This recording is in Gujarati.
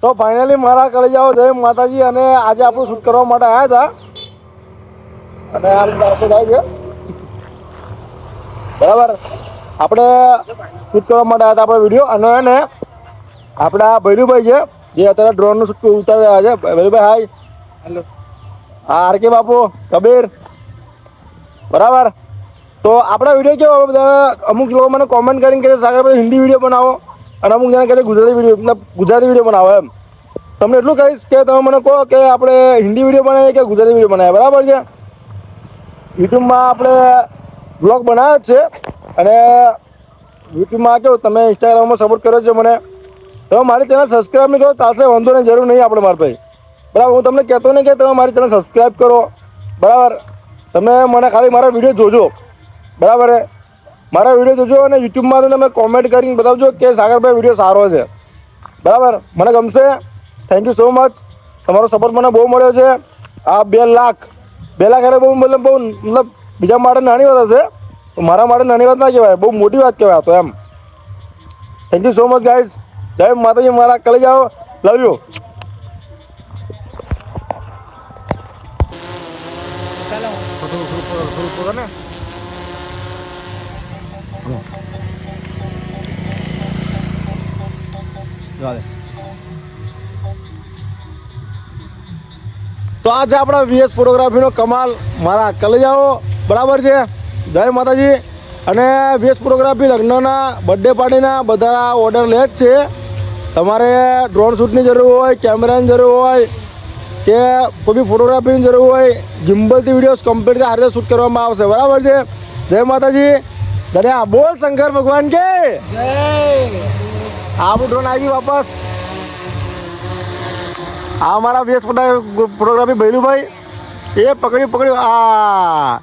તો ફાઇનલી મારા કલેજાઓ જય માતાજી. અને આજે આપણું શૂટ કરવા માટે આવ્યા હતા અને આ રીતે આપણે થાય છે બરાબર. આપણે શૂટ કરવા માટે આવ્યા હતા આપણો વિડીયો. અને એને આપણા ભૈરુભાઈ છે જે અત્યારે ડ્રોનનું શૂટ ઉતારી રહ્યા છે. ભૈરુભાઈ હાય. હેલો. હા આરકે બાપુ કબીર બરાબર. તો આપણા વિડીયો કેવો બધા અમુક લોકો મને કોમેન્ટ કરીને કહે છે સાગરભાઈ હિન્દી વિડીયો બનાવો અને અમુક જણા કહે છે ગુજરાતી વિડીયો મતલબ ગુજરાતી વિડીયો બનાવો એમ. તમને એટલું કહીશ કે તમે મને કહો કે આપણે હિન્દી વિડીયો બનાવીએ કે ગુજરાતી વિડીયો બનાવીએ બરાબર છે. યુટ્યુબમાં આપણે બ્લોગ બનાવ્યો જ છે અને યુટ્યુબમાં કેવું તમે ઇન્સ્ટાગ્રામમાં સપોર્ટ કર્યો છે મને. તમે મારી ચેનલ સબસ્ક્રાઈબ નહીં કરો ચાલશે વાંધો નહીં જરૂર નહીં આપણે મારા ભાઈ બરાબર. હું તમને કહેતો નહીં કે તમે મારી ચેનલ સબસ્ક્રાઈબ કરો બરાબર. તમે મને ખાલી મારા વિડીયો જોજો બરાબર. મારા વિડીયો જોજો અને યુટ્યુબમાં તમે કોમેન્ટ કરીને બતાવજો કે સાગરભાઈ વિડીયો સારો છે બરાબર. મને ગમશે. Thank you so much. તમારો સપોર્ટ મને બહુ મળ્યો છે. આ 2 લાખ એટલે બહુ મતલબ બીજા માટે નાની વાત હશે મારા માટે નાની વાત ના કહેવાય બહુ મોટી વાત કહેવાય તો એમ. Thank you so much guys. જય માતાજી. મારા કલે જાઓ. Love you. તો આ છે આપણા વીએસ ફોટોગ્રાફીનો કમાલ મારા કલેજાઓ બરાબર છે. જય માતાજી. અને વીએસ ફોટોગ્રાફી લગ્નના બર્થડે પાર્ટીના બધા ઓર્ડર લે જ છે. તમારે ડ્રોન શૂટની જરૂર હોય કેમેરાની જરૂર હોય કે કોઈ બી ફોટોગ્રાફીની જરૂર હોય ગિમ્બલથી વિડીયોઝ કમ્પ્લીટ આ રીતે શૂટ કરવામાં આવશે બરાબર છે. જય માતાજી. ધન્યા બોલ શંકર ભગવાન કે જય. આપણું ડ્રોન આવી ગયું વાપસ. આ અમારા વીએસ ફોટોગ્રાફી ભૈલુભાઈ એ પકડ્યું. આ